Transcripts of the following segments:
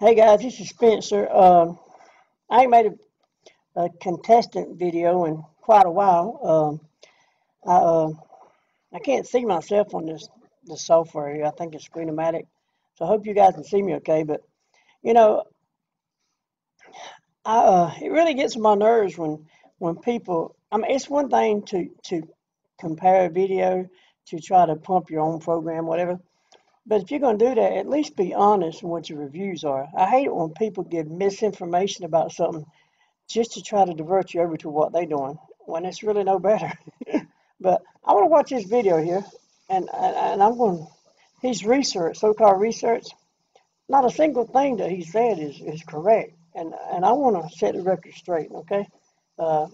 Hey guys, this is Spencer. I ain't made a contestant video in quite a while. I I can't see myself on this software here. I think it's Screenomatic, so I hope you guys can see me okay. But you know, it really gets on my nerves when people. I mean, it's one thing to compare a video to try to pump your own program, whatever. But if you're going to do that, at least be honest in what your reviews are. I hate it when people give misinformation about something just to try to divert you over to what they're doing when it's really no better. But I want to watch this video here, and I'm going. His research, so-called research, not a single thing that he said is correct, and I want to set the record straight. Okay, uh,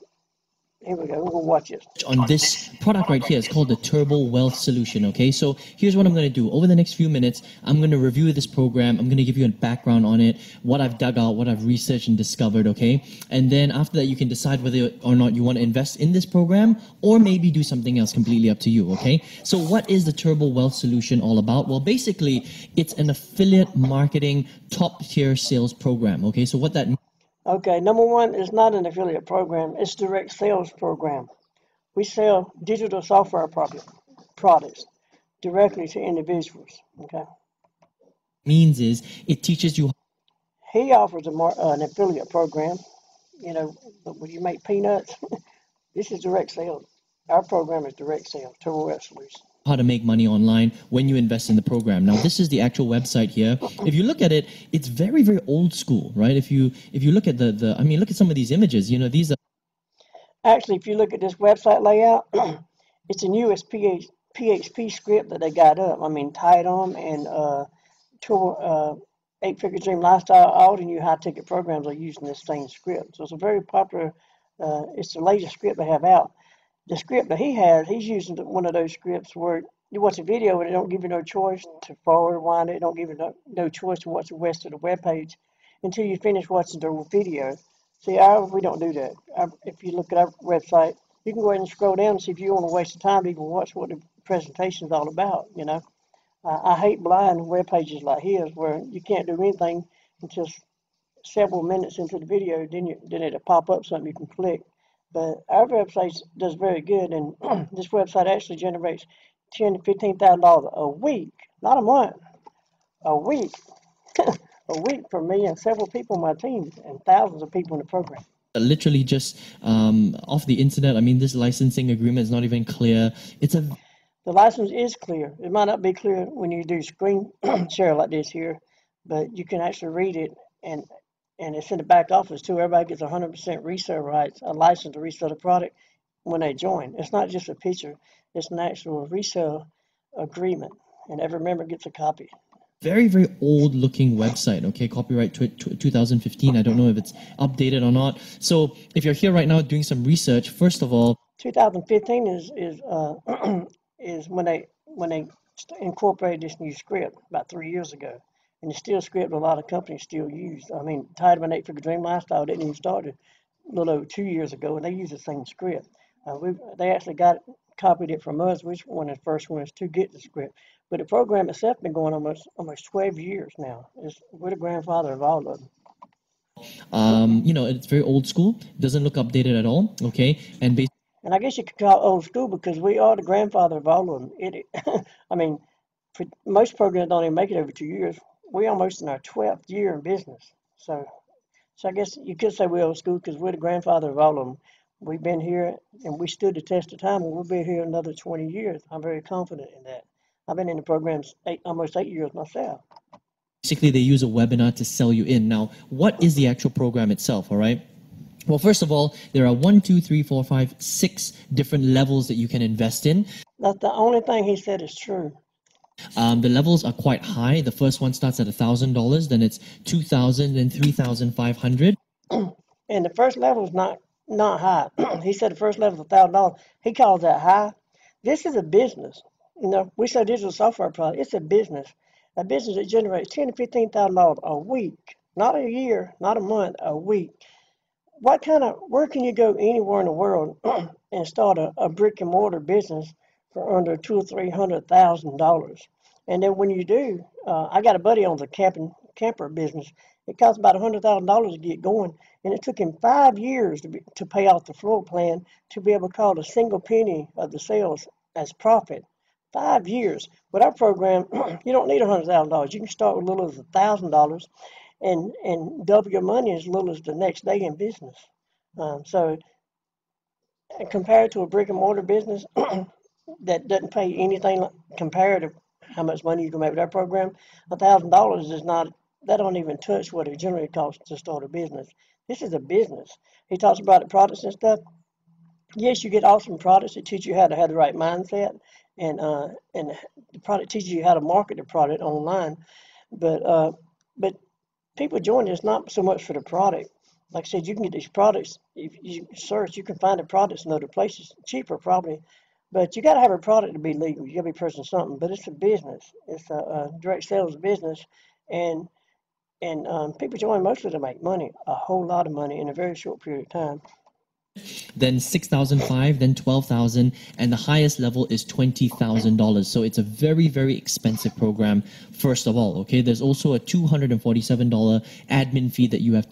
here we go. We're gonna watch this. On this product right here. It's called the Turbo Wealth Solution. Okay, so here's what I'm going to do. Over the next few minutes, I'm going to review this program. I'm going to give you a background on it, what I've dug out, what I've researched and discovered. Okay, and then after that, you can decide whether or not you want to invest in this program or maybe do something else, completely up to you. Okay, so what is the Turbo Wealth Solution all about? Well, basically, it's an affiliate marketing top tier sales program. Okay, so what that means. Okay, number one, it's not an affiliate program. It's direct sales program. We sell digital software products directly to individuals. Okay. Means is it teaches you. He offers an affiliate program, but when you make peanuts, this is direct sales. Our program is direct sales, Turbo Web Solution. How to make money online when you invest in the program. Now, this is the actual website here. If you look at it, it's very, very old school, right? If you look at I mean, look at some of these images. You know, these are Actually, if you look at this website layout, it's a newest PHP script that they got up. I mean, Titan and Turbo 8-Figure Dream Lifestyle, all the new high-ticket programs are using this same script. So it's a very popular, it's the latest script they have out. The script that he has, he's using one of those scripts where you watch a video and it don't give you no choice to forward, wind it, it don't give you no choice to watch the rest of the web page until you finish watching the video. See, we don't do that. If you look at our website, you can go ahead and scroll down and see if you want to waste the time to even watch what the presentation is all about. I hate blind web pages like his where you can't do anything until several minutes into the video, then it'll pop up something you can click. But our website does very good, and this website actually generates $10,000 to $15,000 a week, not a month, a week, a week for me and several people on my team and thousands of people in the program. Literally just off the internet. I mean, this licensing agreement is not even clear. The license is clear. It might not be clear when you do screen share like this here, but you can actually read it, and it's in the back office too. Everybody gets 100% resale rights, a license to resell the product when they join. It's not just a picture; it's an actual resale agreement, and every member gets a copy. Very, very old looking website. Okay, copyright 2015. I don't know if it's updated or not. So if you're here right now doing some research, first of all, 2015 is when they incorporated this new script about 3 years ago, and it's still a script a lot of companies still use. I mean, Title and 8-Figure Dream Lifestyle didn't even start a little over 2 years ago, and they use the same script. They actually copied it from us, which one of the first ones to get the script. But the program itself has been going almost 12 years now. We're the grandfather of all of them. It's very old school. Doesn't look updated at all. Okay, and I guess you could call it old school because we are the grandfather of all of them. I mean, for most programs don't even make it over 2 years. We're almost in our 12th year in business. So I guess you could say we're old school because we're the grandfather of all of them. We've been here and we stood the test of time, and we'll be here another 20 years. I'm very confident in that. I've been in the programs almost 8 years myself. Basically, they use a webinar to sell you in. Now, what is the actual program itself, all right? Well, first of all, there are 1, 2, 3, 4, 5, 6 different levels that you can invest in. That's the only thing he said is true. The levels are quite high. The first one starts at $1,000, then it's $2,000, then $3,500. And the first level is not high. He said the first level is $1,000. He calls that high. This is a business. We sell digital software product. It's a business that generates $10,000 to $15,000 a week, not a year, not a month, a week. Where can you go anywhere in the world and start a brick and mortar business for under $200,000 or $300,000? And then when you do, I got a buddy owns a camper business, It cost about $100,000 to get going, and it took him 5 years to pay off the floor plan to be able to call a single penny of the sales as profit. 5 years. With our program, you don't need $100,000. You can start with as little as $1,000 and double your money as little as the next day in business. So compared to a brick and mortar business that doesn't pay anything compared to how much money you can make with our program, $1,000 is not, that don't even touch what it generally costs to start a business. This is a business. He talks about the products and stuff. Yes, you get awesome products that teach you how to have the right mindset, and the product teaches you how to market the product online. But people join this not so much for the product. Like I said, you can get these products. If you search, you can find the products in other places cheaper probably. But you got to have a product to be legal. You got to be purchasing something. But it's a business. It's a direct sales business, and people join mostly to make money, a whole lot of money in a very short period of time. Then 6,500, then 12,000, and the highest level is $20,000. So it's a very, very expensive program. First of all, okay. There's also a $247 admin fee that you have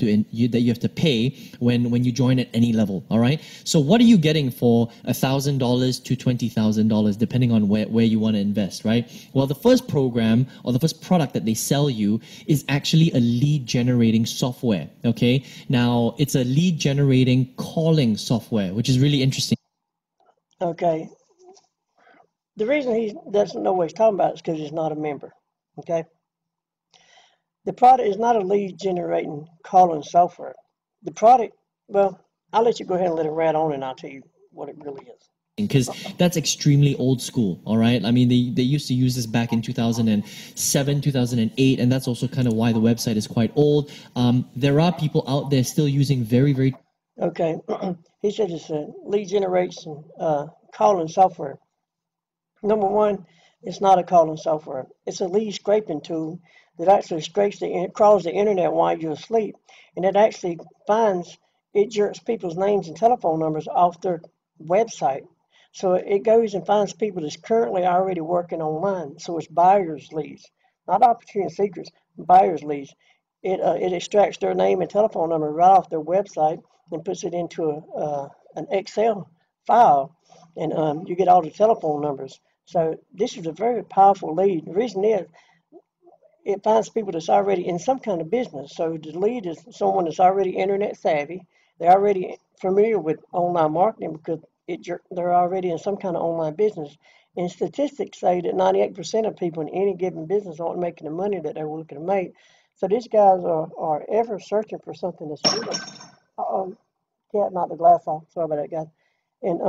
to pay when you join at any level. All right. So what are you getting for $1,000 to $20,000, depending on where you want to invest, right? Well, the first program or the first product that they sell you is actually a lead generating software. Okay. Now it's a lead generating calling software, which is really interesting. Okay. The reason he doesn't know what he's talking about is because he's not a member. Okay. The product is not a lead generating calling software. The product, well, I'll let you go ahead and let it rant on, and I'll tell you what it really is. Because that's extremely old school, all right? I mean, they used to use this back in 2007, 2008, and that's also kind of why the website is quite old. There are people out there still using very, very... Okay. He said it's a lead generation calling software. Number one, it's not a calling software. It's a lead scraping tool that actually crawls the internet while you're asleep, and it actually it jerks people's names and telephone numbers off their website. So it goes and finds people that's currently already working online. So it's buyers leads, not opportunity seekers, buyers leads. It extracts their name and telephone number right off their website and puts it into an Excel file, and you get all the telephone numbers. So this is a very powerful lead. The reason is it finds people that's already in some kind of business. So the lead is someone that's already internet savvy. They're already familiar with online marketing because they're already in some kind of online business. And statistics say that 98% of people in any given business aren't making the money that they were looking to make. So these guys are ever searching for something that's real. Cat knocked the glass off. Sorry about that, guys. And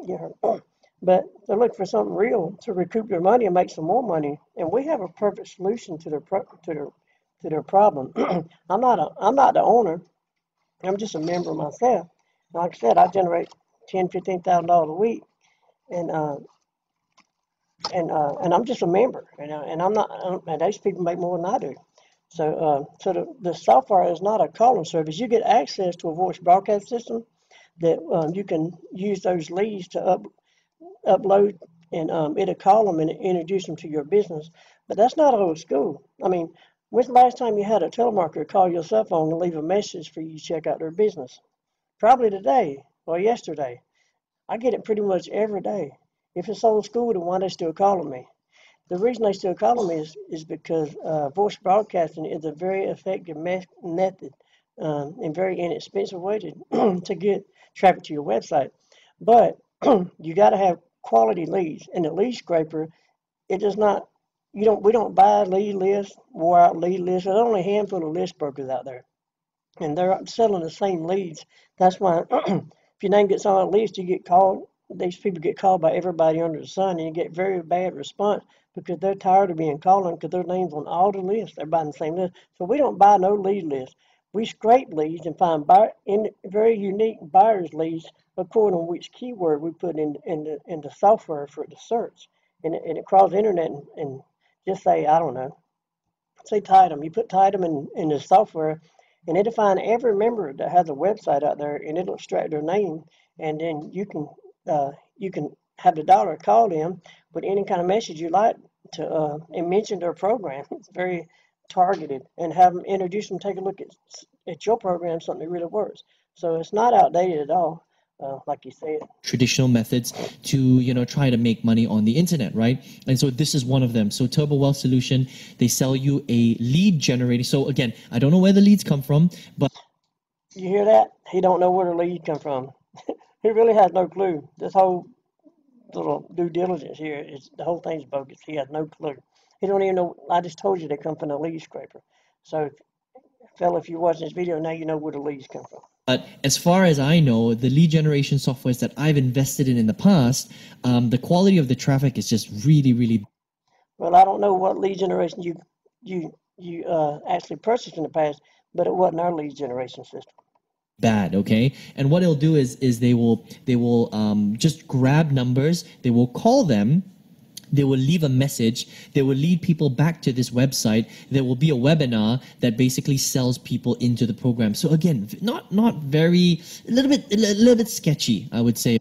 get hurt. But they're looking for something real to recoup their money and make some more money. And we have a perfect solution to their problem. I'm not the owner. I'm just a member myself. Like I said, I generate $10,000-$15,000 a week, and I'm just a member. And I'm not. And these people make more than I do. So the software is not a calling service. You get access to a voice broadcast system that you can use those leads to upload, and it'll call them and introduce them to your business. But that's not old school. I mean, when's the last time you had a telemarketer call your cell phone and leave a message for you to check out their business? Probably today or yesterday. I get it pretty much every day. If it's old school, then why they still calling me? The reason they still calling me is because voice broadcasting is a very effective method and very inexpensive way to to get traffic to your website. But you got to have quality leads, and the lead scraper, it does not. We don't buy lead lists, wore out lead lists. There's only a handful of list brokers out there, and they're selling the same leads. That's why if your name gets on a list, you get called. These people get called by everybody under the sun, and you get very bad response because they're tired of being called because their name's on all the lists. They're buying the same list. So we don't buy no lead list. We scrape leads and find very unique buyers leads according to which keyword we put in the software for it to search. And it crawls the internet and just say, I don't know, say Titum. You put Titum in the software, and it'll find every member that has a website out there, and it'll extract their name, and then you can have the dollar call them with any kind of message you like to and mention their program. It's very targeted and have them introduce them, take a look at your program, something that really works. So it's not outdated at all, like you said. Traditional methods to try to make money on the internet, right? And so this is one of them. So Turbo Wealth Solution, they sell you a lead generator. So again, I don't know where the leads come from, but you hear that? He don't know where the lead come from. He really has no clue. This whole little due diligence here is the whole thing's bogus. He has no clue. He don't even know. I just told you they come from the lead scraper. So, fella, if you're watching this video, now you know where the leads come from. But as far as I know, the lead generation softwares that I've invested in the past, the quality of the traffic is just really, really. Well, I don't know what lead generation you actually purchased in the past, but it wasn't our lead generation system. Bad, okay? And what they'll do is they will just grab numbers, they will call them. They will leave a message. They will lead people back to this website. There will be a webinar that basically sells people into the program. So again, not very, a little bit sketchy, I would say.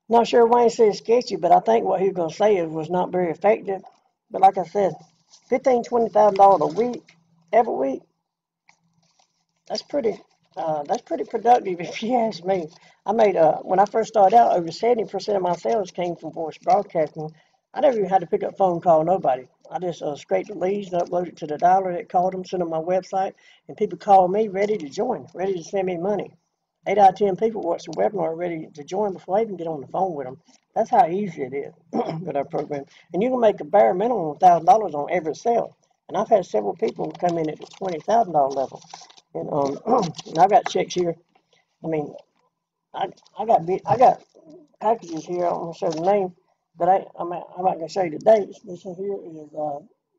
Not sure why he said sketchy, but I think what he was going to say was not very effective. But like I said, $15,000, $20,000 a week, every week, that's pretty productive if you ask me. I made when I first started out, over 70% of my sales came from voice broadcasting. I never even had to pick up phone call nobody. I just scraped the leads and uploaded it to the dialer that called them, sent them my website, and people called me ready to join, ready to send me money. 8 out of 10 people watch the webinar ready to join before I even get on the phone with them. That's how easy it is with our program. And you can make a bare minimum of $1,000 on every sale. And I've had several people come in at the $20,000 level. And and I've got checks here. I mean, I got packages here. I'm gonna show the name, but I'm not gonna show you the dates. This one here is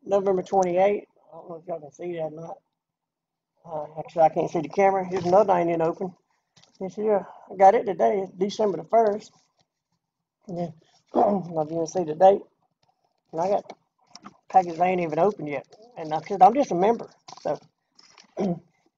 November 28th. I don't know if y'all can see that or not. Actually, I can't see the camera. Here's another I ain't even open. This here, I got it today. It's December the 1st. And then, if you can see the date, and I got packages I ain't even opened yet. And I'm just a member, so.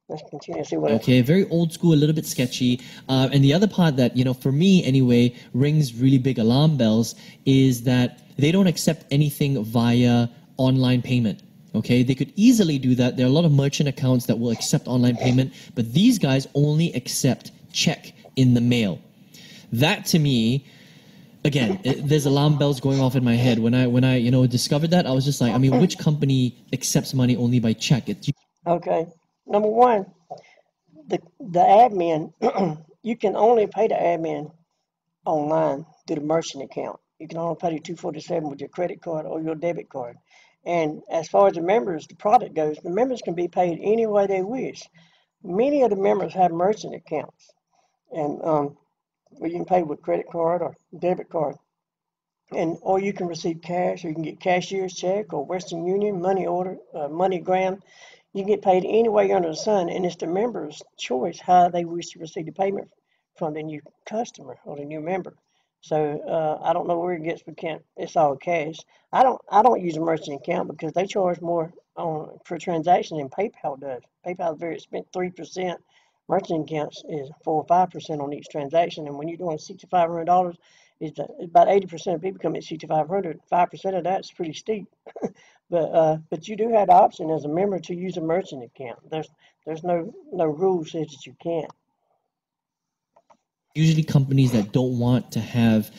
Let's continue to see what. Okay, very old school, a little bit sketchy. And the other part that, for me anyway, rings really big alarm bells is that they don't accept anything via online payment. Okay, they could easily do that. There are a lot of merchant accounts that will accept online payment, but these guys only accept check in the mail. That to me, again, there's alarm bells going off in my head. When I discovered that, I was just like, which company accepts money only by check? Okay. Number one, the admin, you can only pay the admin online through the merchant account. You can only pay the $247 with your credit card or your debit card. And as far as the members, the product goes, the members can be paid any way they wish. Many of the members have merchant accounts, and where you can pay with credit card or debit card, or you can receive cash, or you can get cashier's check or Western Union, money order, MoneyGram. You can get paid any way under the sun, and it's the member's choice how they wish to receive the payment from the new customer or the new member. So I don't know where it gets, it's all cash. I don't use a merchant account because they charge more for transaction than PayPal does. PayPal is very expensive, 3%. Merchant accounts is 4 or 5% on each transaction, and when you're doing $6,500, it's about 80% of people come at $6,500. 5% of that's pretty steep. But you do have the option as a member to use a merchant account. There's no rule says that you can't. Usually companies that don't want to have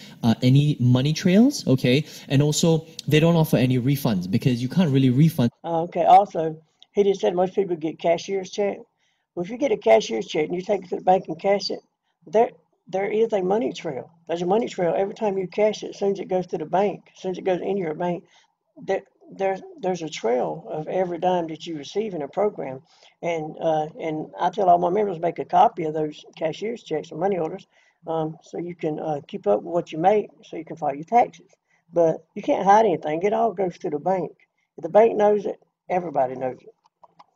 any money trails, okay? And also, they don't offer any refunds because you can't really refund. Okay, also, he just said most people get cashier's check. Well, if you get a cashier's check and you take it to the bank and cash it, there is a money trail. There's a money trail every time you cash it. As soon as it goes to the bank, as soon as it goes into your bank, there's a trail of every dime that you receive in a program, and I tell all my members make a copy of those cashier's checks or money orders, so you can keep up with what you make, so you can file your taxes. But you can't hide anything; it all goes to the bank. If the bank knows it, everybody knows it.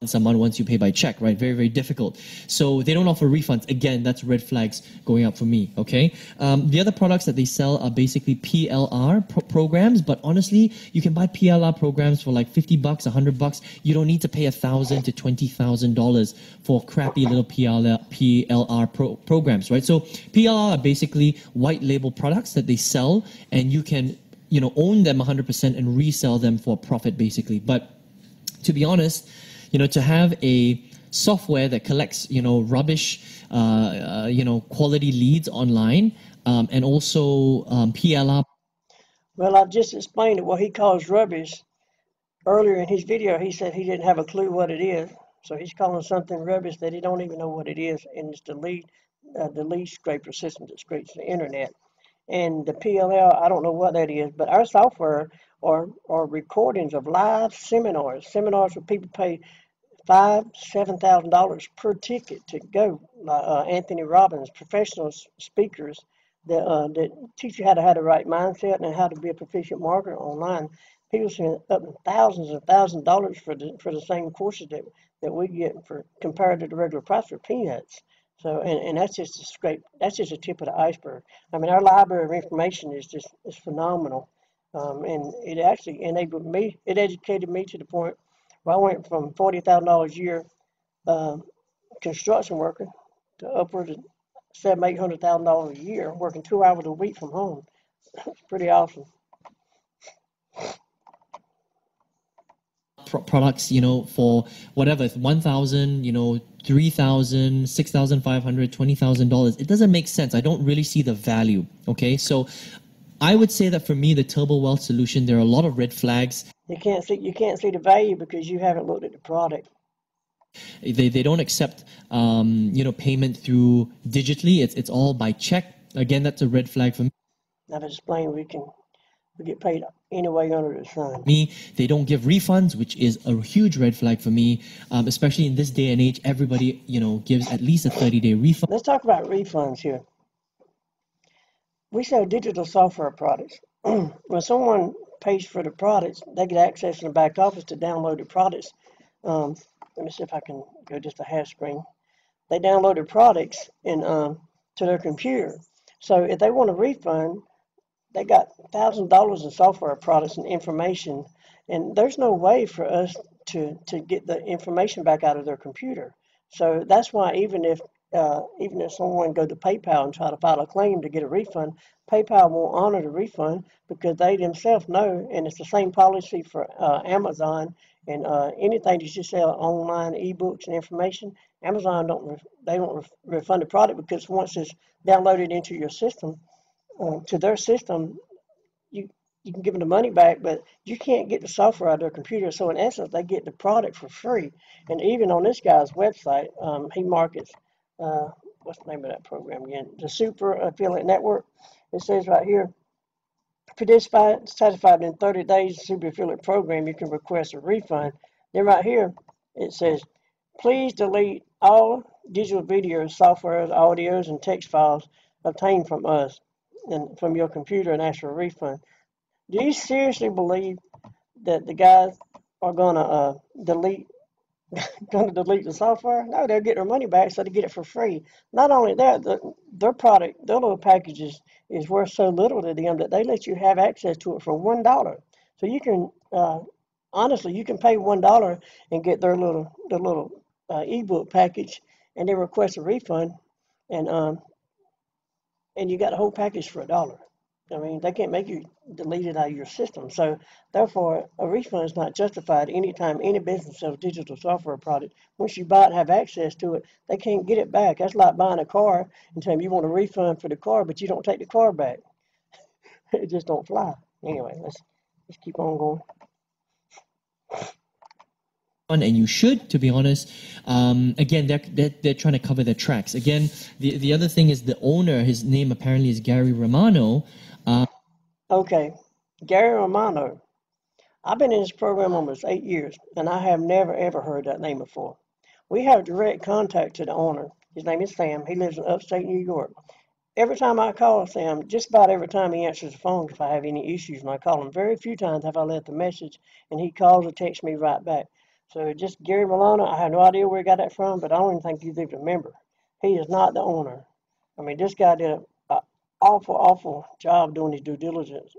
Someone once you pay by check, right? Very, very difficult. So they don't offer refunds. Again, that's red flags going up for me, okay? The other products that they sell are basically PLR programs, but honestly, you can buy PLR programs for like $50, $100. You don't need to pay $1,000 to $20,000 for crappy little PLR programs, right? So PLR are basically white label products that they sell, and you can, own them 100% and resell them for profit, basically. But to be honest, to have a software that collects, rubbish, quality leads online, and also PLR. Well, I've just explained it. What he calls rubbish. Earlier in his video, he said he didn't have a clue what it is. So he's calling something rubbish that he don't even know what it is. And it's the lead scraper system that scrapes the internet. And the PLL, I don't know what that is, but our software are recordings of live seminars where people pay $5,000-$7,000 per ticket to go. Anthony Robbins, professional speakers that teach you how to have the right mindset and how to be a proficient marketer online. People spend up to thousands and thousands of dollars for the same courses that we get for compared to the regular price for peanuts. So and that's just a scrape. That's just a tip of the iceberg. I mean, our library of information is phenomenal, and it actually enabled me. It educated me to the point where I went from $40,000 a year construction worker to upwards of $700,000-$800,000 a year working 2 hours a week from home. It's pretty awesome. Products, for whatever, 1,000, 3,000, 6,500, $20,000. It doesn't make sense. I don't really see the value. Okay, so I would say that for me, the Turbo Wealth solution, there are a lot of red flags. You can't see the value because you haven't looked at the product. They don't accept payment through digitally. It's all by check. Again, that's a red flag for me. I've explained we get paid any way under the sun. They don't give refunds, which is a huge red flag for me, especially in this day and age. Everybody, gives at least a 30-day refund. Let's talk about refunds here. We sell digital software products. When someone pays for the products, they get access in the back office to download the products. Let me see if I can go just a half screen. They download the products to their computer. So if they want a refund, they got $1,000 in software products and information, and there's no way for us to get the information back out of their computer. So that's why even if someone go to PayPal and try to file a claim to get a refund, PayPal won't honor the refund because they themselves know, and it's the same policy for Amazon and anything that you sell online, ebooks and information. Amazon don't refund the product because once it's downloaded into your system, to their system, you can give them the money back, but you can't get the software out of their computer. So in essence, they get the product for free. And even on this guy's website, he markets, what's the name of that program again? The Super Affiliate Network. It says right here, if you're satisfied in 30 days Super Affiliate Program, you can request a refund. Then right here, it says, please delete all digital videos, softwares, audios, and text files obtained from us and from your computer and ask for a refund. Do you seriously believe that the guys are gonna delete the software? No, they'll get their money back, so they get it for free. Not only that, their product, their little packages is worth so little to them that they let you have access to it for $1. So you can honestly, you can pay $1 and get their little ebook package, and they request a refund, and you got a whole package for $1. I mean, they can't make you delete it out of your system. So therefore, a refund is not justified anytime any business sells digital software product. Once you buy it and have access to it, they can't get it back. That's like buying a car and telling you want a refund for the car, but you don't take the car back. It just don't fly. Anyway, let's keep on going. And you should, to be honest. Again, they're trying to cover their tracks. Again, the other thing is the owner, his name apparently is Gary Romano. Okay, Gary Romano. I've been in this program almost 8 years, and I have never, ever heard that name before. We have direct contact to the owner. His name is Sam. He lives in upstate New York. Every time I call Sam, just about every time he answers the phone if I have any issues, and I call him. Very few times have I left a message, and he calls or texts me right back. So just Gary Milano, I have no idea where he got that from, but I don't even think he's even a member. He is not the owner. I mean, this guy did an awful job doing his due diligence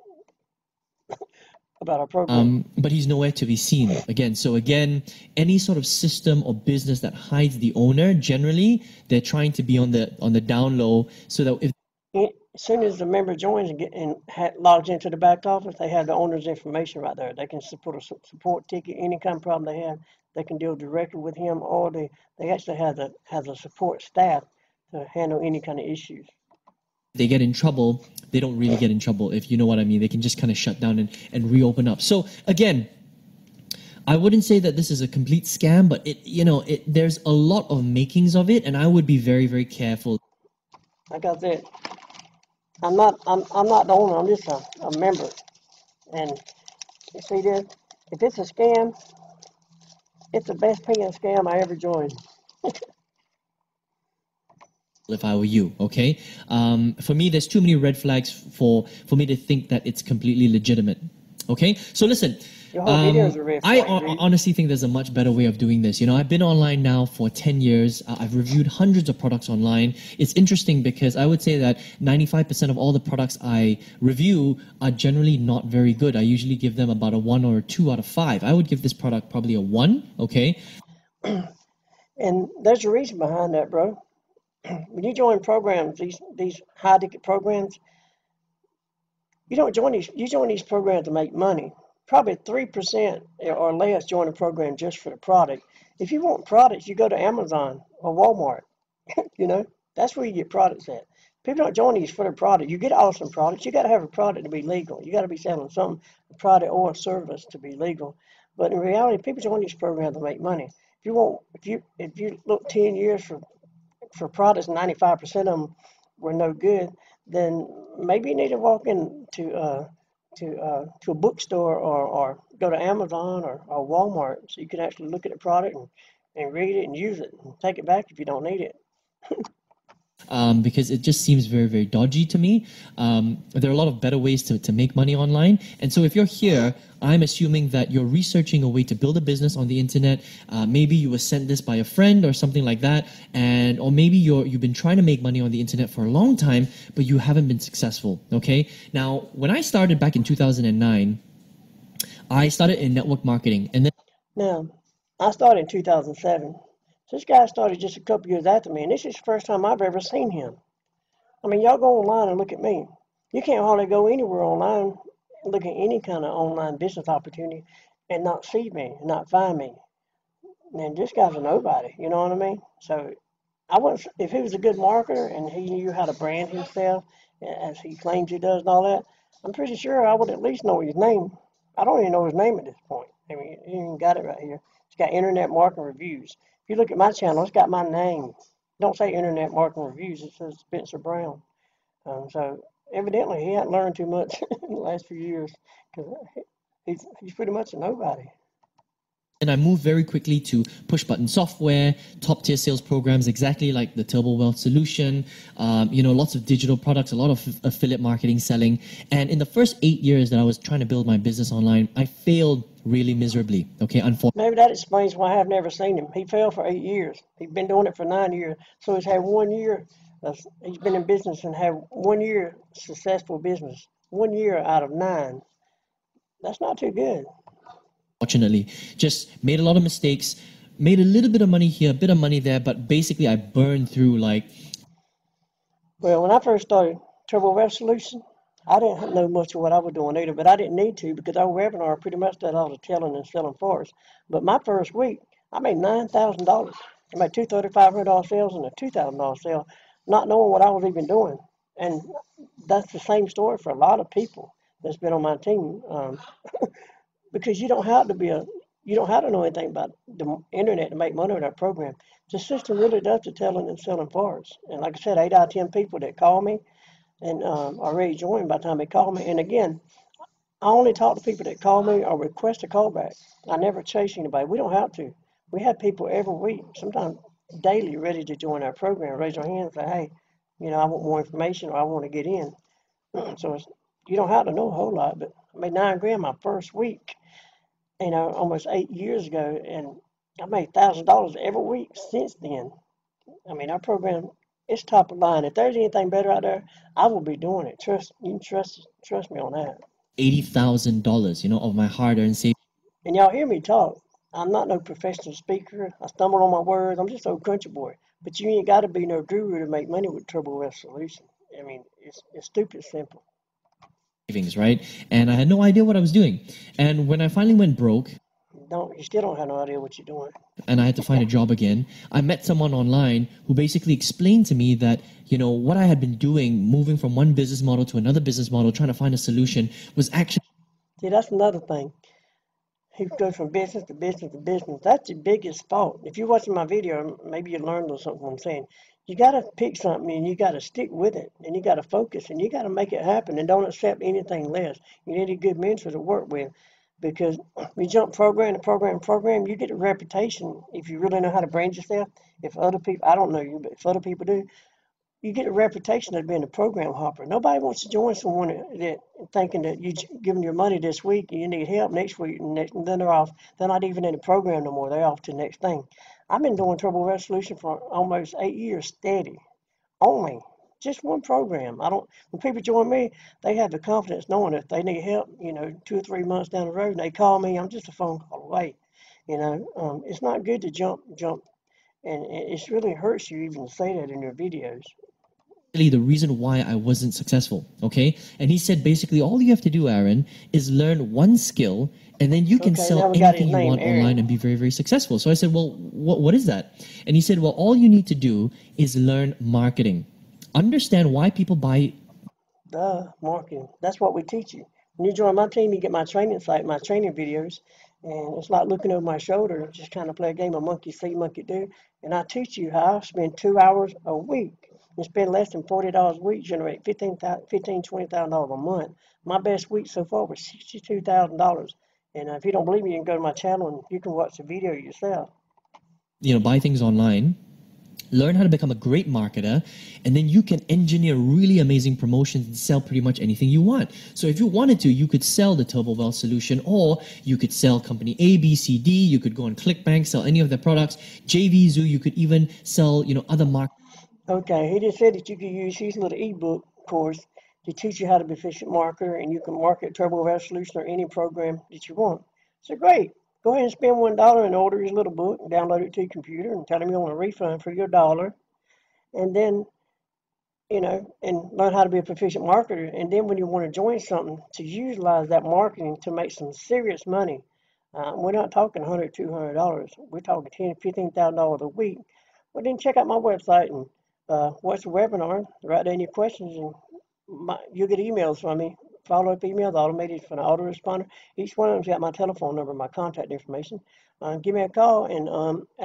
about our program. But he's nowhere to be seen. Again, any sort of system or business that hides the owner, generally, they're trying to be on the down low so that if as soon as the member joins and logs into the back office, they have the owner's information right there. They can support a support ticket, any kind of problem they have. They can deal directly with him, or they actually have the support staff to handle any kind of issues. They get in trouble, they don't really get in trouble, if you know what I mean. They can just kind of shut down and reopen up. So again, I wouldn't say that this is a complete scam, but there's a lot of makings of it, and I would be very, very careful. Like I said, I'm not the owner. I'm just a member. And you see this? If it's a scam, it's the best paying scam I ever joined. If I were you, okay? For me, there's too many red flags for me to think that it's completely legitimate. Okay, so listen. Your whole video is a red flag, I honestly think there's a much better way of doing this. I've been online now for 10 years. I've reviewed hundreds of products online. It's interesting because I would say that 95% of all the products I review are generally not very good. I usually give them about a 1 or a 2 out of 5. I would give this product probably a 1, okay? And there's a reason behind that, bro. When you join programs, these high ticket programs, you join these programs to make money. Probably 3% or less join a program just for the product. If you want products, you go to Amazon or Walmart. That's where you get products at. People don't join these for the product. You get awesome products. You got to have a product to be legal. You got to be selling something, a product or a service to be legal. But in reality, people join these programs to make money. If you look 10 years for products, 95% of them were no good, then maybe you need to walk into to a bookstore or go to Amazon or Walmart so you can actually look at the product and read it and use it and take it back if you don't need it. Because it just seems very, very dodgy to me. There are a lot of better ways to make money online. And so if you're here, I'm assuming that you're researching a way to build a business on the internet. Maybe you were sent this by a friend or something like that. Or maybe you've been trying to make money on the internet for a long time, but you haven't been successful. Okay. Now, when I started back in 2009, I started in network marketing. And then Now, I started in 2007. This guy started just a couple years after me, and this is the first time I've ever seen him. I mean, y'all go online and look at me. You can't hardly go anywhere online and look at any kind of online business opportunity and not see me and not find me. And this guy's a nobody, you know what I mean? So I wouldn't, if he was a good marketer and he knew how to brand himself as he claims he does and all that, I'm pretty sure I would at least know his name. I don't even know his name at this point. I mean, he even got it right here. It's got Internet Marketing Reviews. If you look at my channel, it's got my name. It don't say Internet Marketing Reviews. It says Spencer Brown. So evidently he hadn't learned too much in the last few years because he's pretty much a nobody. And I moved very quickly to push button software, top tier sales programs, exactly like the Turbo Wealth solution, lots of digital products, a lot of affiliate marketing selling. And in the first 8 years that I was trying to build my business online, I failed really miserably. Okay, unfortunately. Maybe that explains why I've never seen him. He failed for 8 years. He's been doing it for 9 years. So he's had 1 year. He's been in business and had 1 year successful business. 1 year out of 9. That's not too good. Fortunately, just made a lot of mistakes, made a little bit of money here, a bit of money there, but basically I burned through like... Well, when I first started Turbo Wealth Solution, I didn't know much of what I was doing either, but I didn't need to because our webinar pretty much did all the telling and selling for us. But my first week, I made $9,000. I made two $3,500 sales and a $2,000 sale, not knowing what I was even doing. And that's the same story for a lot of people that's been on my team. Because you don't have to know anything about the internet to make money with that program. The system really does the telling and selling for us. And like I said, 8 out of 10 people that call me and are ready to join by the time they call me. And again, I only talk to people that call me or request a callback. I never chase anybody. We don't have to. We have people every week, sometimes daily, ready to join our program, raise their hand and say, hey, I want more information or I want to get in. So you don't have to know a whole lot, but I made $9,000 my first week, almost 8 years ago, and I made $1,000 every week since then. I mean, our program is top of line. If there's anything better out there, I will be doing it. You can trust me on that. $80,000, of my hard-earned savings. And y'all hear me talk. I'm not no professional speaker. I stumble on my words. I'm just an old country boy. But you ain't got to be no guru to make money with Turbo Wealth Solution. I mean, it's stupid simple. Savings, right? And I had no idea what I was doing. And when I finally went broke, You still don't have no idea what you're doing. and I had to find a job again, I met someone online who basically explained to me that, what I had been doing, moving from one business model to another business model, trying to find a solution, was actually See, that's another thing. He goes from business to business to business. That's the biggest fault. If you're watching my video, maybe you learned something from what I'm saying. You got to pick something and you got to stick with it and you got to focus and you got to make it happen and don't accept anything less. You need a good mentor to work with because you jump program to program to program, you get a reputation if you really know how to brand yourself. If other people, I don't know you, but if other people do, you get a reputation of being a program hopper. Nobody wants to join someone that thinking that you give them your money this week and you need help next week, and then they're off. They're not even in the program no more. They're off to the next thing. I've been doing Turbo Resolution for almost 8 years steady, only just one program. I don't. When people join me, they have the confidence knowing if they need help, 2 or 3 months down the road, and they call me. I'm just a phone call away. It's not good to jump, and it really hurts you even to say that in your videos. the reason why I wasn't successful. Okay. And he said basically all you have to do, Aaron, is learn one skill and then you can Okay, now sell we got his anything you name, want Aaron. online and be very, very successful. So I said, well, what is that? And he said, well, all you need to do is learn marketing. Understand why people buy. Marketing. That's what we teach you. When you join my team, you get my training site, my training videos, and it's like looking over my shoulder, just kind of play a game of monkey see, monkey do. And I teach you how I spend 2 hours a week and spend less than $40 a week, generate $20,000 a month. My best week so far was $62,000. And if you don't believe me, you can go to my channel and you can watch the video yourself. Buy things online, learn how to become a great marketer, and then you can engineer really amazing promotions and sell pretty much anything you want. So if you wanted to, you could sell the Turbo Wealth solution, or you could sell company A, B, C, D. You could go on ClickBank, sell any of their products. JV Zoo, you could even sell, other markets. Okay, he just said that you could use his little ebook course to teach you how to be efficient marketer, and you can market Turbo Resolution or any program that you want. So great. Go ahead and spend $1 and order his little book and download it to your computer and tell him you want a refund for your dollar. And then, and learn how to be a proficient marketer. And then when you want to join something, to utilize that marketing to make some serious money. We're not talking $100, $200. We're talking $10,000, $15,000 a week. Well, then check out my website and watch the webinar, write down your questions, and you'll get emails from me, follow-up emails, automated from an autoresponder. Each one of them's got my telephone number, my contact information. Give me a call, and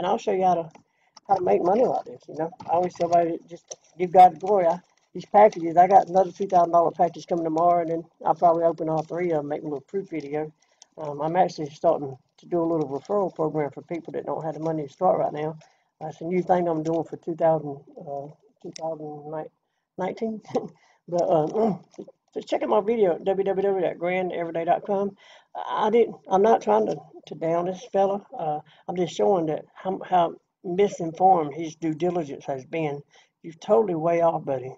I'll show you how to make money like this. I always tell everybody just give God the glory. These packages, I got another $2,000 package coming tomorrow, and then I'll probably open all three of them, make a little proof video. I'm actually starting to do a little referral program for people that don't have the money to start right now. That's a new thing I'm doing for 2019. But so check out my video at www.grandeveryday.com. I'm not trying to down this fella. I'm just showing that how misinformed his due diligence has been. You're totally way off, buddy.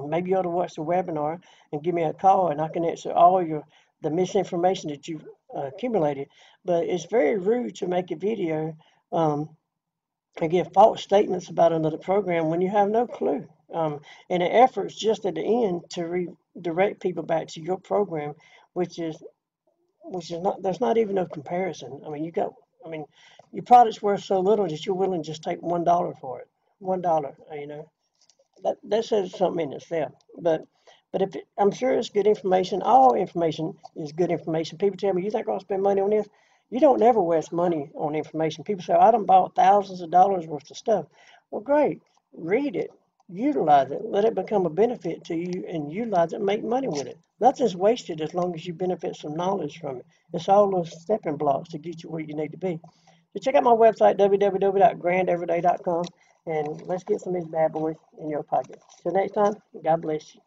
Maybe you ought to watch the webinar and give me a call, and I can answer all the misinformation that you've accumulated. But it's very rude to make a video and give false statements about another program when you have no clue. And the effort's just at the end to redirect people back to your program, which is not. There's not even no comparison. Your product's worth so little that you're willing to just take $1 for it. $1, that says something in itself. But I'm sure it's good information. All information is good information. People tell me, you think I'll spend money on this? You don't never waste money on information. People say, I done bought thousands of dollars worth of stuff. Well, great. Read it. Utilize it. Let it become a benefit to you and utilize it and make money with it. Nothing's wasted as long as you benefit some knowledge from it. It's all those stepping blocks to get you where you need to be. So check out my website, www.grandeveryday.com, and let's get some of these bad boys in your pocket. Till next time, God bless you.